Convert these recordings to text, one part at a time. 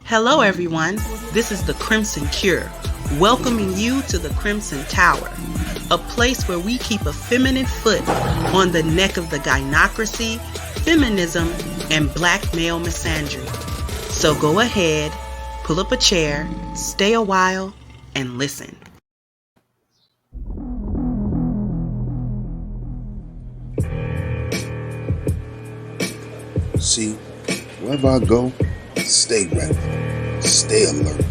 Hello everyone, this is the Crimson Cure, welcoming you to the Crimson Tower, a place where we keep a feminine foot on the neck of the gynocracy, feminism, and black male misandry. So go ahead, pull up a chair, stay a while, and listen. See, wherever I go, stay ready, stay alert,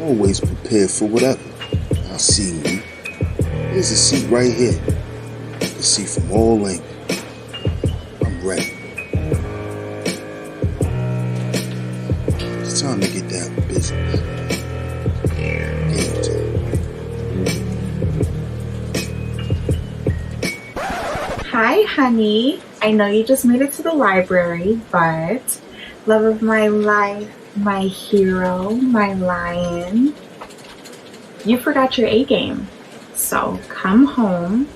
always prepared for whatever. I see you. There's a seat right here. You can see from all angles. I'm ready. It's time to get down to business. Game time. Hi, honey. I know you just made it to the library, but love of my life, my hero, my lion, you forgot your A game. So come home,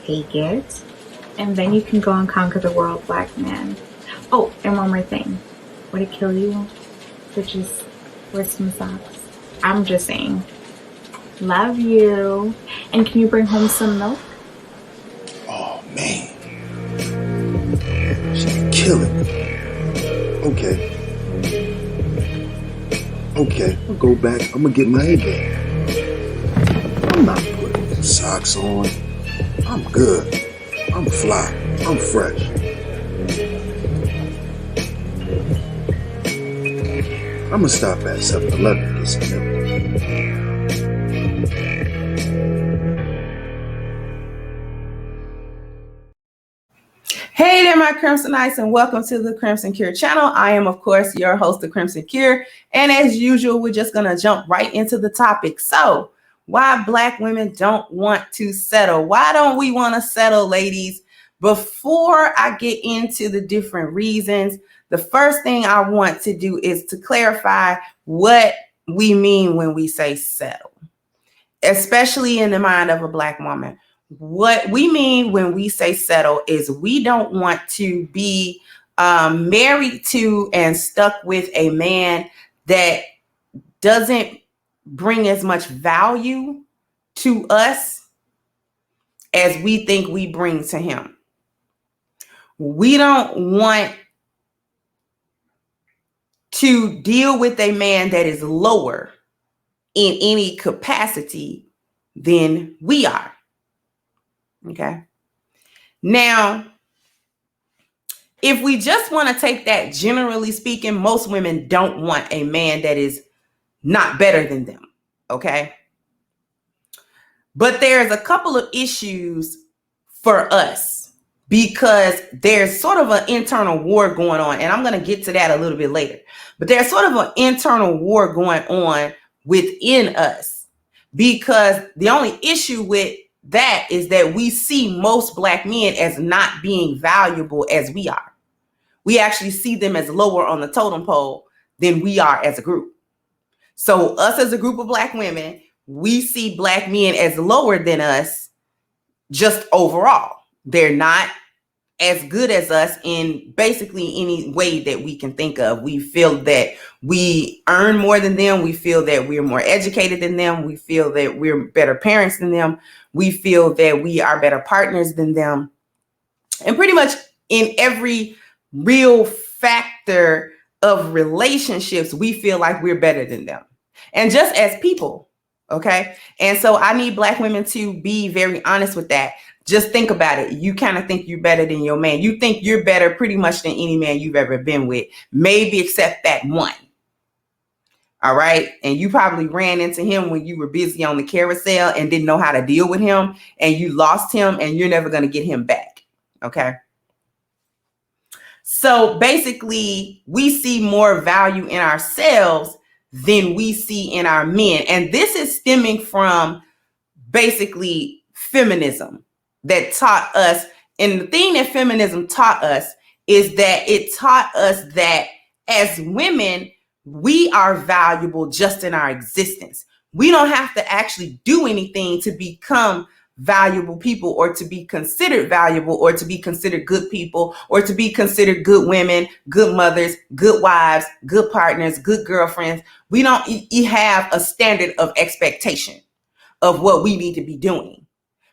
take it, and then you can go and conquer the world, black man. Oh, and one more thing. Would it kill you to just wear some socks? I'm just saying. Love you. And can you bring home some milk? Oh, man. She's killing me. Okay, I'll go back. I'm gonna get my A game. I'm not putting them socks on. I'm good. I'm fly. I'm fresh. I'm gonna stop at 7-Eleven and get some milk. Hey there, my Crimsonites, and welcome to the Crimson Cure channel. I am, of course, your host, the Crimson Cure. And as usual, we're just going to jump right into the topic. So, why black women don't want to settle? Why don't we want to settle, ladies? Before I get into the different reasons, the first thing I want to do is to clarify what we mean when we say settle, especially in the mind of a black woman. What we mean when we say settle is we don't want to be married to and stuck with a man that doesn't bring as much value to us as we think we bring to him. We don't want to deal with a man that is lower in any capacity than we are. Okay. Now, if we just want to take that, generally speaking, most women don't want a man that is not better than them. Okay. But there's a couple of issues for us because there's sort of an internal war going on. And I'm going to get to that a little bit later. But there's sort of an internal war going on within us because the only issue with that is that we see most black men as not being valuable as we are. We actually see them as lower on the totem pole than we are as a group. So us as a group of black women, we see black men as lower than us just overall. They're not as good as us in basically any way that we can think of. We feel that we earn more than them. We feel that we're more educated than them. We feel that we're better parents than them. We feel that we are better partners than them. And pretty much in every real factor of relationships, we feel like we're better than them. And just as people, okay? And so I need black women to be very honest with that. Just think about it. You kind of think you're better than your man. You think you're better pretty much than any man you've ever been with, maybe except that one. All right. And you probably ran into him when you were busy on the carousel and didn't know how to deal with him and you lost him and you're never going to get him back. Okay. So basically, we see more value in ourselves than we see in our men. And this is stemming from basically feminism that taught us. And the thing that feminism taught us is that it taught us that as women, we are valuable just in our existence. We don't have to actually do anything to become valuable people, or to be considered valuable, or to be considered good people, or to be considered good women, good mothers, good wives, good partners, good girlfriends. We don't have a standard of expectation of what we need to be doing.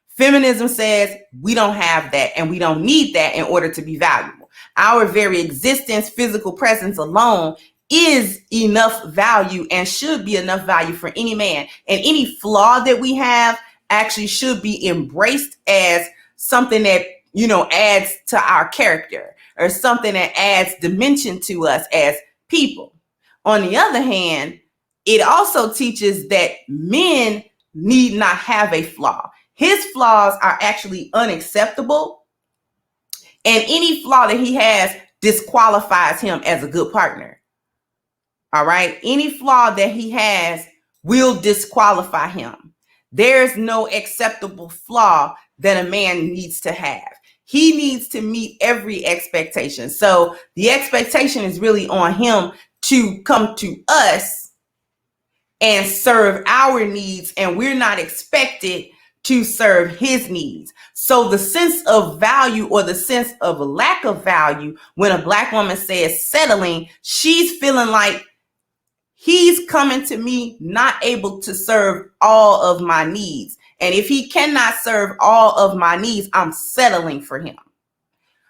Feminism says we don't have that, and we don't need that in order to be valuable. Our very existence, physical presence alone is enough value and should be enough value for any man. And any flaw that we have actually should be embraced as something that, adds to our character, or something that adds dimension to us as people. On the other hand, it also teaches that men need not have a flaw. His flaws are actually unacceptable, and any flaw that he has disqualifies him as a good partner. All right. Any flaw that he has will disqualify him. There's no acceptable flaw that a man needs to have. He needs to meet every expectation. So the expectation is really on him to come to us and serve our needs, and we're not expected to serve his needs. So the sense of value, or the sense of a lack of value, when a Black woman says settling, she's feeling like he's coming to me not able to serve all of my needs. And if he cannot serve all of my needs, I'm settling for him.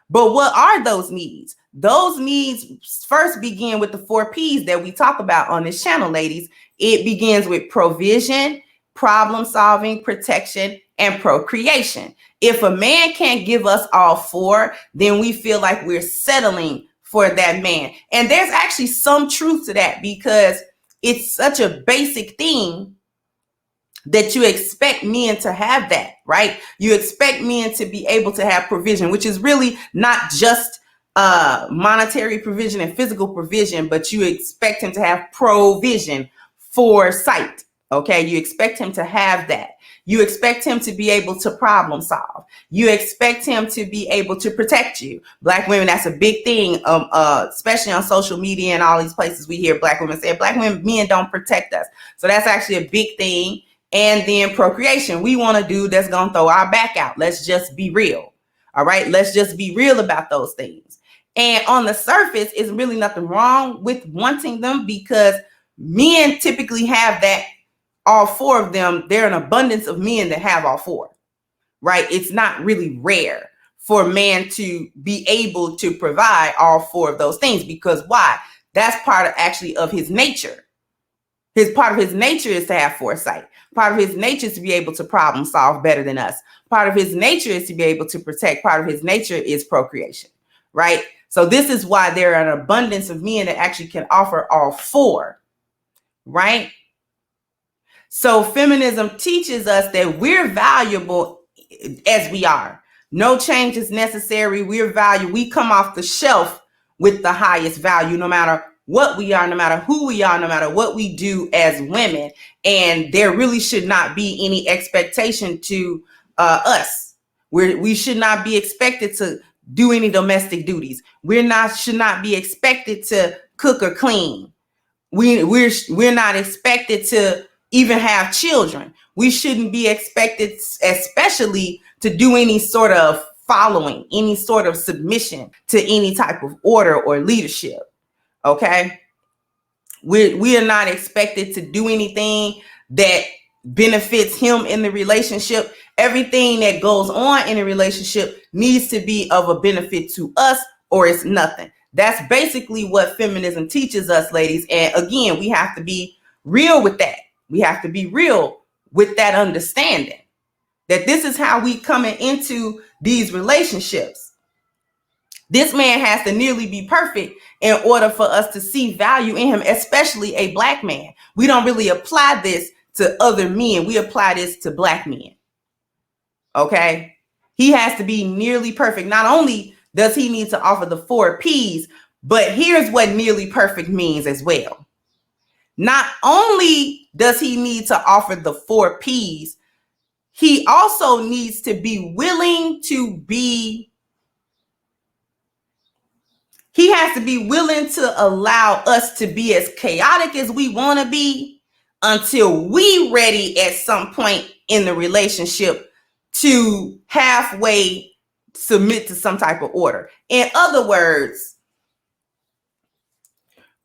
But what are those needs? Those needs first begin with the 4 P's that we talk about on this channel, ladies. It begins with provision, problem solving, protection, and procreation. If a man can't give us all 4, then we feel like we're settling for that man. And there's actually some truth to that, because it's such a basic thing that you expect men to have that, right? You expect men to be able to have provision, which is really not just monetary provision and physical provision, but you expect him to have provision, foresight. Okay, you expect him to have that. You expect him to be able to problem solve. You expect him to be able to protect you. Black women, that's a big thing, especially on social media and all these places we hear Black women say, Black women, men don't protect us. So that's actually a big thing. And then procreation, we want a dude that's going to throw our back out. Let's just be real. All right, let's just be real about those things. And on the surface, it's really nothing wrong with wanting them, because men typically have that. All 4 of them, there are an abundance of men that have all 4, right? It's not really rare for a man to be able to provide all 4 of those things, because why? That's part of his nature. Part of his nature is to have foresight. Part of his nature is to be able to problem solve better than us. Part of his nature is to be able to protect. Part of his nature is procreation, right? So this is why there are an abundance of men that actually can offer all 4, right? So feminism teaches us that we're valuable as we are. No change is necessary. We're valuable. We come off the shelf with the highest value, no matter what we are, no matter who we are, no matter what we do as women. And there really should not be any expectation to us. We should not be expected to do any domestic duties. Should not be expected to cook or clean. We're not expected to even have children. We shouldn't be expected, especially, to do any sort of following, any sort of submission to any type of order or leadership. Okay. We are not expected to do anything that benefits him in the relationship. Everything that goes on in a relationship needs to be of a benefit to us, or it's nothing. That's basically what feminism teaches us, ladies. And again, we have to be real with that. We have to be real with that understanding that this is how we coming into these relationships. This man has to nearly be perfect in order for us to see value in him, especially a Black man. We don't really apply this to other men. We apply this to Black men. Okay. He has to be nearly perfect. Not only does he need to offer the 4 P's, but here's what nearly perfect means as well. Not only does he need to offer the 4 P's, he also needs to be willing to be, he has to be willing to allow us to be as chaotic as we want to be until we ready at some point in the relationship to halfway submit to some type of order. In other words,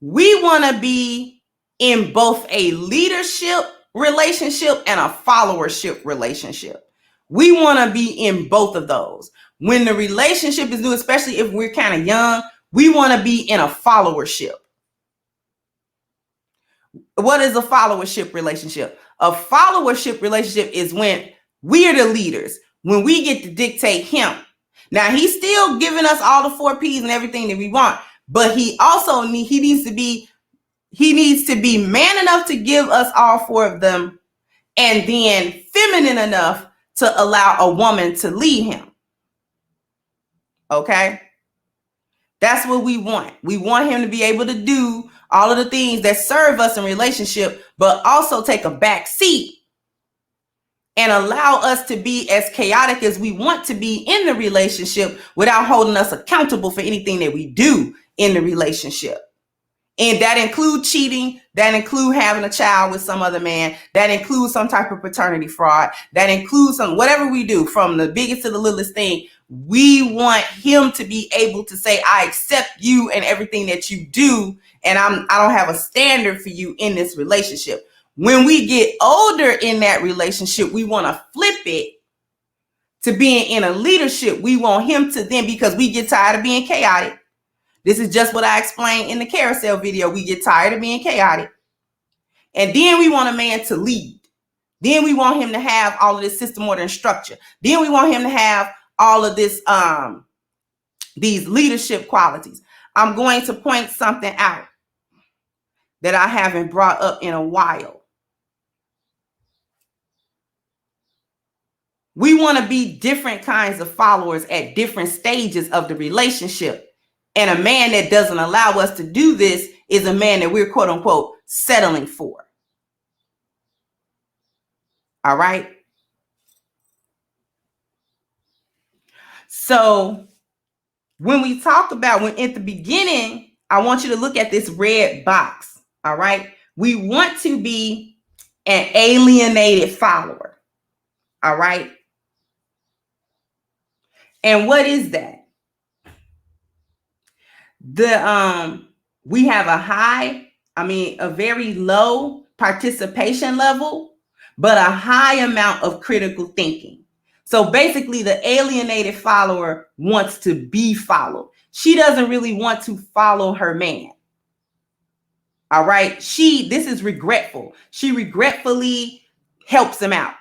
we want to be in both a leadership relationship and a followership relationship. We want to be in both of those. When the relationship is new, especially if we're kind of young, we want to be in a followership. What is a followership relationship? A followership relationship is when we are the leaders, when we get to dictate him. Now, he's still giving us all the 4 P's and everything that we want, but he also needs to be man enough to give us all 4 of them, and then feminine enough to allow a woman to lead him. Okay? That's what we want. We want him to be able to do all of the things that serve us in relationship, but also take a back seat and allow us to be as chaotic as we want to be in the relationship without holding us accountable for anything that we do in the relationship. And that includes cheating, that includes having a child with some other man, that includes some type of paternity fraud, that includes whatever we do, from the biggest to the littlest thing. We want him to be able to say, I accept you and everything that you do, and I don't have a standard for you in this relationship. When we get older in that relationship, we want to flip it to being in a leadership. We want him to then, because we get tired of being chaotic. This is just what I explained in the carousel video. We get tired of being chaotic. And then we want a man to lead. Then we want him to have all of this system, order, and structure. Then we want him to have all of this, these leadership qualities. I'm going to point something out that I haven't brought up in a while. We want to be different kinds of followers at different stages of the relationship. And a man that doesn't allow us to do this is a man that we're, quote unquote, settling for. All right. So when we talk about, when at the beginning, I want you to look at this red box. All right. We want to be an alienated follower. All right. And what is that? We have a very low participation level, but a high amount of critical thinking. So basically, the alienated follower wants to be followed. She doesn't really want to follow her man. All right. This is regretful. She regretfully helps him out.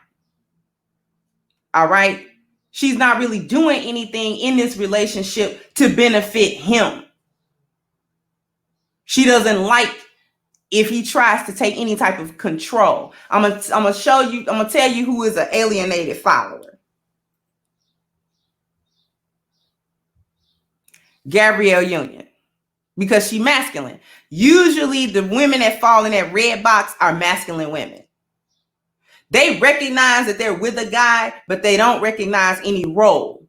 All right. She's not really doing anything in this relationship to benefit him. She doesn't like if he tries to take any type of control. I'm gonna tell you who is an alienated follower. Gabrielle Union, because she's masculine. Usually the women that fall in that red box are masculine women. They recognize that they're with a guy, but they don't recognize any role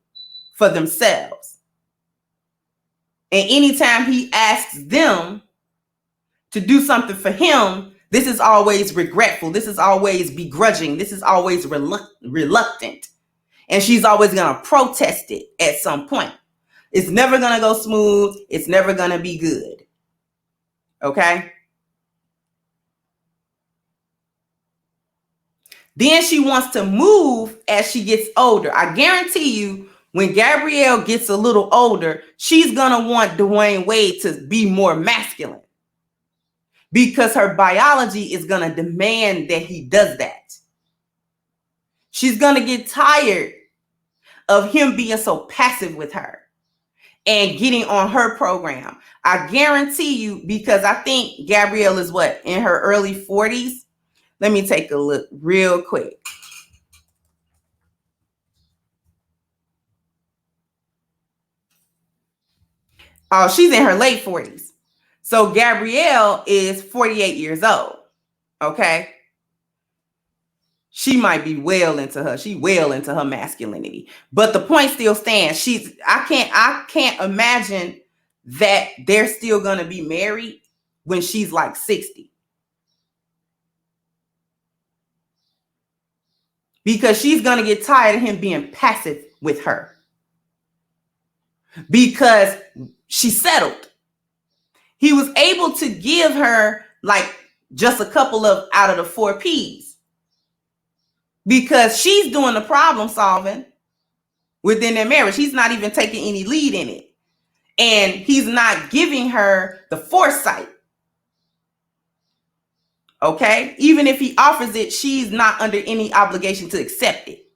for themselves. And anytime he asks them to do something for him, this is always regretful. This is always begrudging. This is always reluctant. And she's always going to protest it at some point. It's never going to go smooth. It's never going to be good. Okay? Then she wants to move as she gets older. I guarantee you, when Gabrielle gets a little older, she's going to want Dwayne Wade to be more masculine, because her biology is going to demand that he does that. She's going to get tired of him being so passive with her and getting on her program. I guarantee you, because I think Gabrielle is in her early 40s. Let me take a look real quick. Oh, she's in her late 40s. So Gabrielle is 48 years old. Okay. She might be well into her masculinity. But the point still stands. I can't imagine that they're still going to be married when she's like 60. because she's going to get tired of him being passive with her because she settled. He was able to give her like just a couple of out of the 4 P's because she's doing the problem solving within their marriage. He's not even taking any lead in it. And he's not giving her the foresight. Okay? Even if he offers it, she's not under any obligation to accept it.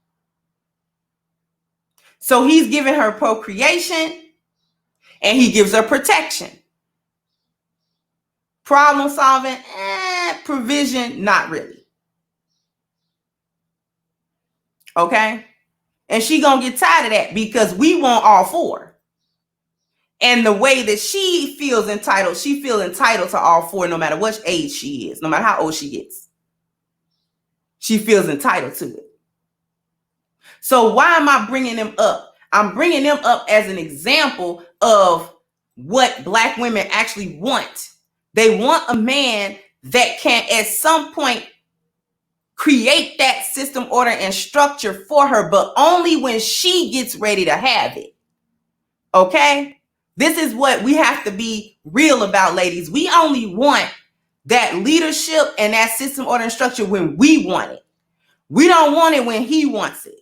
So he's giving her procreation and he gives her protection. Problem solving, provision, not really. Okay? And she gonna get tired of that because we want all 4. And the way that she feels entitled to all 4 no matter what age she is, no matter how old she gets. She feels entitled to it. So why am I bringing them up? I'm bringing them up as an example of what Black women actually want. They want a man that can at some point create that system, order, and structure for her, but only when she gets ready to have it. Okay? This is what we have to be real about, ladies. We only want that leadership and that system, order, and structure when we want it. We don't want it when he wants it.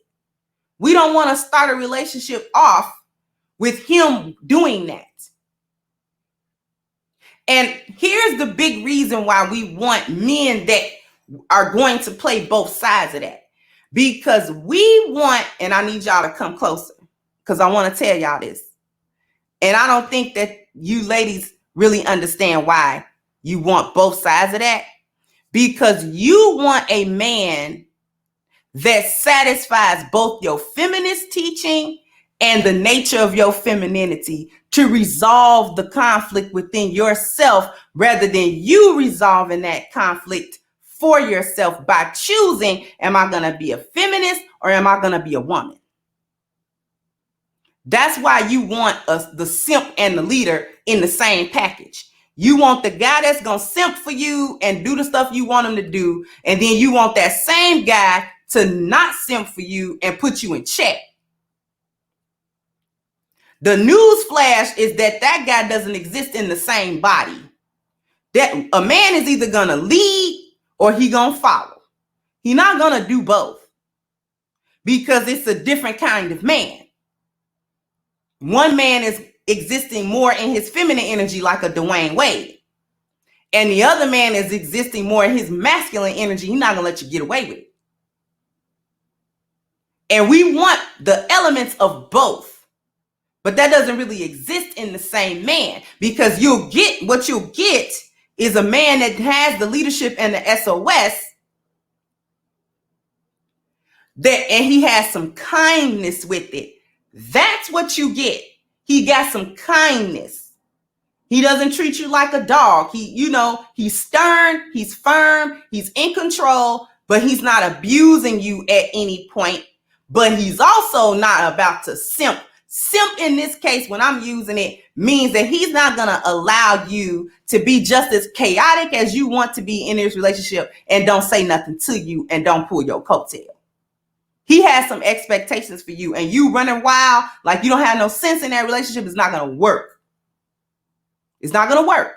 We don't want to start a relationship off with him doing that. And here's the big reason why we want men that are going to play both sides of that. Because we want, and I need y'all to come closer because I want to tell y'all this. And I don't think that you ladies really understand why you want both sides of that. Because you want a man that satisfies both your feminist teaching and the nature of your femininity to resolve the conflict within yourself rather than you resolving that conflict for yourself by choosing, am I going to be a feminist or am I going to be a woman? That's why you want the simp and the leader in the same package. You want the guy that's going to simp for you and do the stuff you want him to do. And then you want that same guy to not simp for you and put you in check. The news flash is that guy doesn't exist in the same body. That a man is either going to lead or he going to follow. He's not going to do both because it's a different kind of man. One man is existing more in his feminine energy like a Dwayne Wade. And the other man is existing more in his masculine energy. He's not going to let you get away with it. And we want the elements of both. But that doesn't really exist in the same man because you'll get is a man that has the leadership and the SOS and he has some kindness with it. That's what you get. He got some kindness. He doesn't treat you like a dog. He's stern, he's firm, he's in control, but he's not abusing you at any point. But he's also not about to simp. Simp in this case, when I'm using it, means that he's not going to allow you to be just as chaotic as you want to be in this relationship and don't say nothing to you and don't pull your coattail. He has some expectations for you and you running wild like you don't have no sense in that relationship is not going to work. It's not going to work.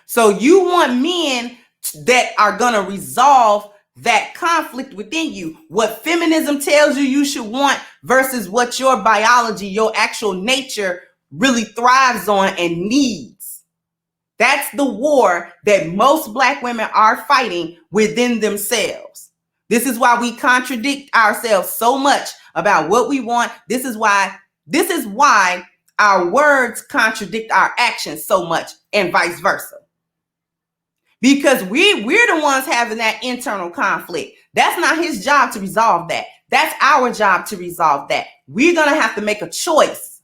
So you want men that are going to resolve that conflict within you. What feminism tells you should want versus what your biology, your actual nature really thrives on and needs. That's the war that most Black women are fighting within themselves. This is why we contradict ourselves so much about what we want. This is why our words contradict our actions so much and vice versa. Because we're the ones having that internal conflict. That's not his job to resolve that. That's our job to resolve that. We're going to have to make a choice.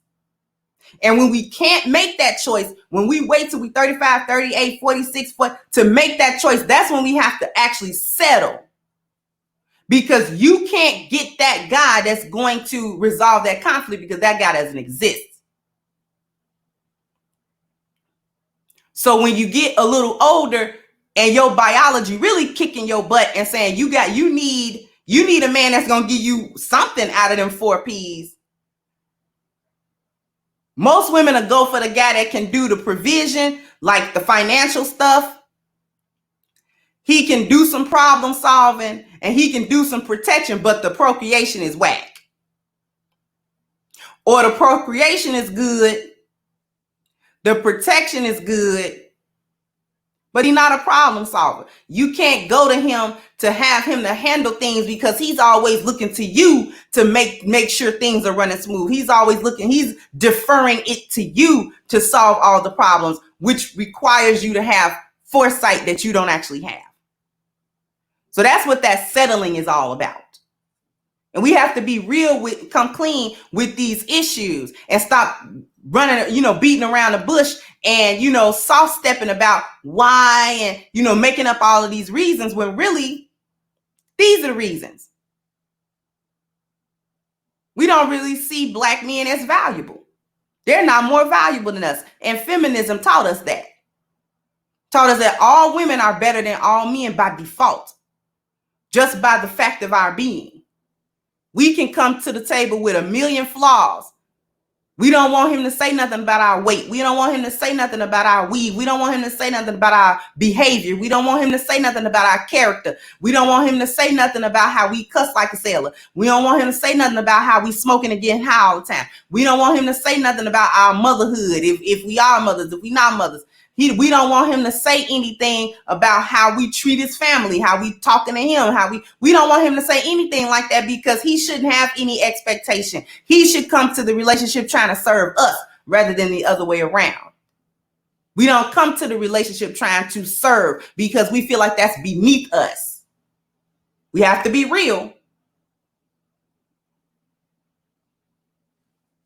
And when we can't make that choice, when we wait till we 35, 38, 46 to make that choice, that's when we have to actually settle. Because you can't get that guy that's going to resolve that conflict because that guy doesn't exist. So when you get a little older and your biology really kicking your butt and saying you need You need a man that's going to give you something out of them 4 P's. Most women will go for the guy that can do the provision, like the financial stuff. He can do some problem solving and he can do some protection, but the procreation is whack. Or the procreation is good, the protection is good, but he's not a problem solver. You can't go to him to have him to handle things because he's always looking to you to make sure things are running smooth. He's always he's deferring it to you to solve all the problems, which requires you to have foresight that you don't actually have. So that's what that settling is all about. And we have to be real come clean with these issues and stop running, beating around the bush and, soft stepping about why and, making up all of these reasons when really these are the reasons. We don't really see Black men as valuable. They're not more valuable than us. And feminism taught us that. Taught us that all women are better than all men by default. Just by the fact of our being. We can come to the table with a million flaws. We don't want him to say nothing about our weight. We don't want him to say nothing about our weave. We don't want him to say nothing about our behavior. We don't want him to say nothing about our character. We don't want him to say nothing about how we cuss like a sailor. We don't want him to say nothing about how we smoking and getting high all the time. We don't want him to say nothing about our motherhood, if we are mothers, if we not mothers. We don't want him to say anything about how we treat his family, how we talking to him, we don't want him to say anything like that because he shouldn't have any expectation. He should come to the relationship trying to serve us rather than the other way around. We don't come to the relationship trying to serve because we feel like that's beneath us. We have to be real.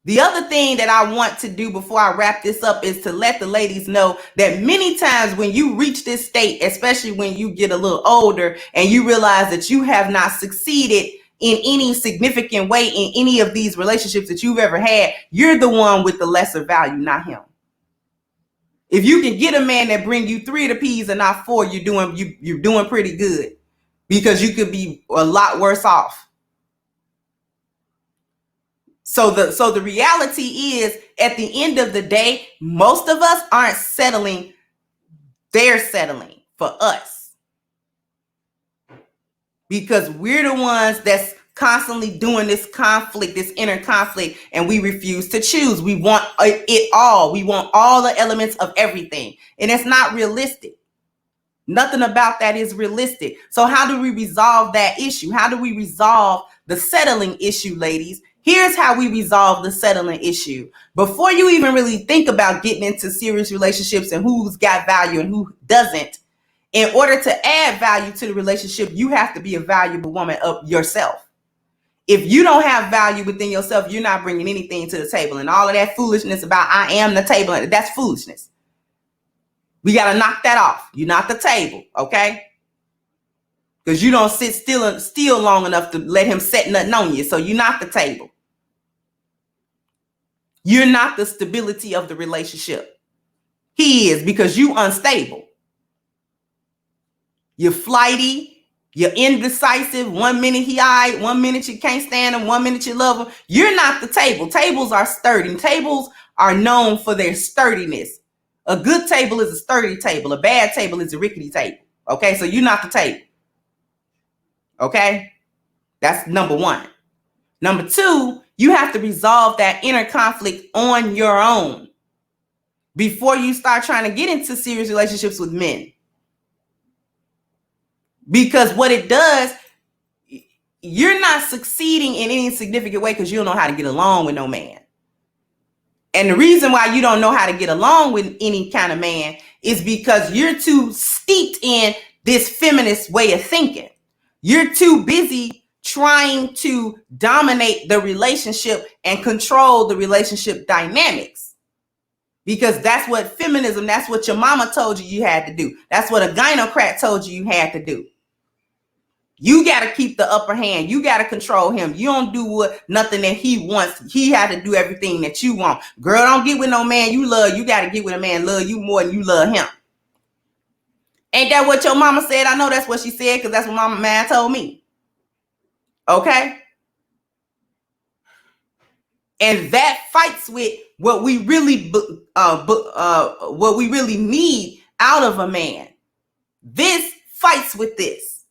The other thing that I want to do before I wrap this up is to let the ladies know that many times when you reach this state, especially when you get a little older and you realize that you have not succeeded in any significant way in any of these relationships that you've ever had, you're the one with the lesser value, not him. If you can get a man that bring you 3 of the P's and not 4, you're doing pretty good because you could be a lot worse off. So the reality is, at the end of the day, most of us aren't settling. They're settling for us because we're the ones that's constantly doing this conflict, this inner conflict, and we refuse to choose. We want it all. We want all the elements of everything, and it's not realistic. Nothing about that is realistic. So how do we resolve that issue? How do we resolve the settling issue, ladies? Here's how we resolve the settling issue. Before you even really think about getting into serious relationships and who's got value and who doesn't, in order to add value to the relationship, you have to be a valuable woman of yourself. If you don't have value within yourself, you're not bringing anything to the table. And all of that foolishness about I am the table, that's foolishness. We got to knock that off. You're not the table, okay? Because you don't sit still long enough to let him set nothing on you. So you're not the table. You're not the stability of the relationship. He is, because you unstable. You're flighty. You're indecisive. 1 minute he all right, 1 minute you can't stand him, 1 minute you love him. You're not the table. Tables are sturdy. Tables are known for their sturdiness. A good table is a sturdy table. A bad table is a rickety table. Okay, so you're not the table. Okay, that's number 1. Number 2, you have to resolve that inner conflict on your own before you start trying to get into serious relationships with men. Because what it does, you're not succeeding in any significant way because you don't know how to get along with no man. And the reason why you don't know how to get along with any kind of man is because you're too steeped in this feminist way of thinking. You're too busy trying to dominate the relationship and control the relationship dynamics. Because that's what feminism, that's what your mama told you had to do. That's what a gynocrat told you had to do. You got to keep the upper hand. You got to control him. You don't do nothing that he wants. He had to do everything that you want. Girl, don't get with no man you love. You got to get with a man love you more than you love him. Ain't that what your mama said? I know that's what she said because that's what mama man told me. Okay? And that fights with what we really need out of a man. This fights with this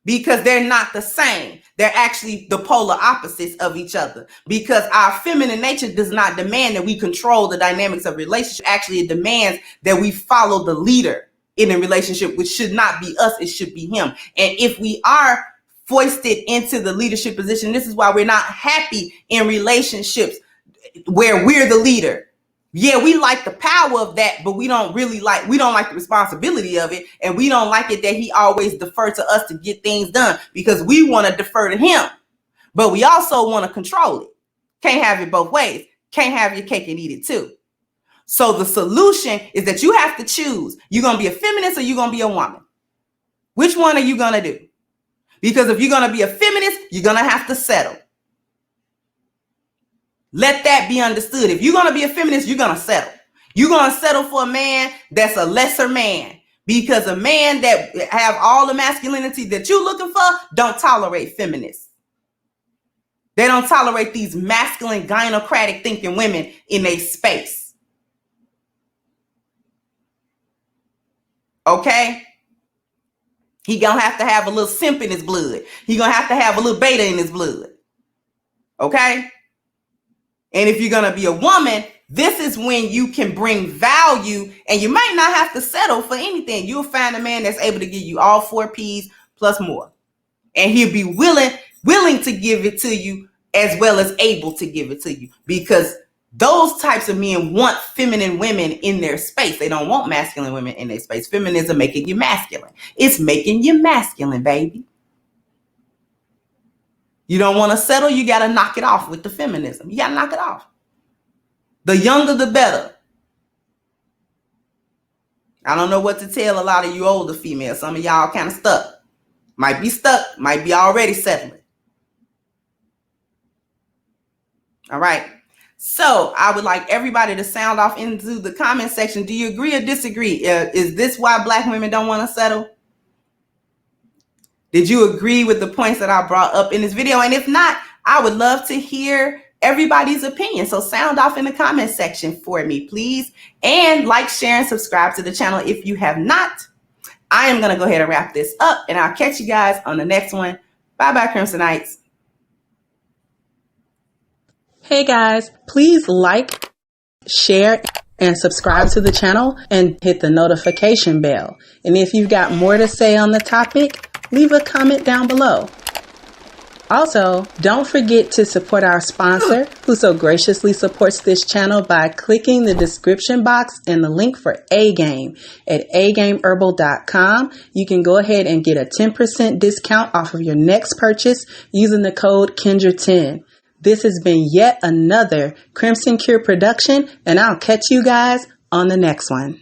because they're not the same. They're actually the polar opposites of each other, because our feminine nature does not demand that we control the dynamics of relationship. Actually, it demands that we follow the leader in a relationship, which should not be us. It should be him. And if we are foisted into the leadership position, this is why we're not happy in relationships where we're the leader. Yeah, we like the power of that, but we don't like the responsibility of it. And we don't like it that he always defers to us to get things done, because we want to defer to him, but we also want to control it. Can't have it both ways. Can't have your cake and eat it too. So the solution is that you have to choose. You're going to be a feminist or you're going to be a woman. Which one are you going to do? Because if you're going to be a feminist, you're going to have to settle. Let that be understood. If you're going to be a feminist, you're going to settle. You're going to settle for a man that's a lesser man, because a man that have all the masculinity that you're looking for don't tolerate feminists. They don't tolerate these masculine, gynocratic thinking women in their space. Okay? He gonna have to have a little simp in his blood. He gonna have to have a little beta in his blood. Okay? And if you're gonna be a woman, this is when you can bring value, and you might not have to settle for anything. You'll find a man that's able to give you all 4 P's plus more. And he'll be willing to give it to you, as well as able to give it to you, because those types of men want feminine women in their space. They don't want masculine women in their space. Feminism making you masculine. It's making you masculine, baby. You don't want to settle, you got to knock it off with the feminism. You got to knock it off. The younger, the better. I don't know what to tell a lot of you older females. Some of y'all kind of stuck. Might be stuck, might be already settling. All right. So I would like everybody to sound off into the comment section. Do you agree or disagree? Is this why Black women don't want to settle? Did you agree with the points that I brought up in this video? And if not, I would love to hear everybody's opinion. So sound off in the comment section for me, please. And like, share, and subscribe to the channel if you have not. I am going to go ahead and wrap this up, and I'll catch you guys on the next one. Bye-bye, Crimsonites. Hey guys, please like, share, and subscribe to the channel, and hit the notification bell. And if you've got more to say on the topic, leave a comment down below. Also, don't forget to support our sponsor, who so graciously supports this channel by clicking the description box and the link for A-Game at agameherbal.com. You can go ahead and get a 10% discount off of your next purchase using the code Kendra10. This has been yet another Crimson Cure production, and I'll catch you guys on the next one.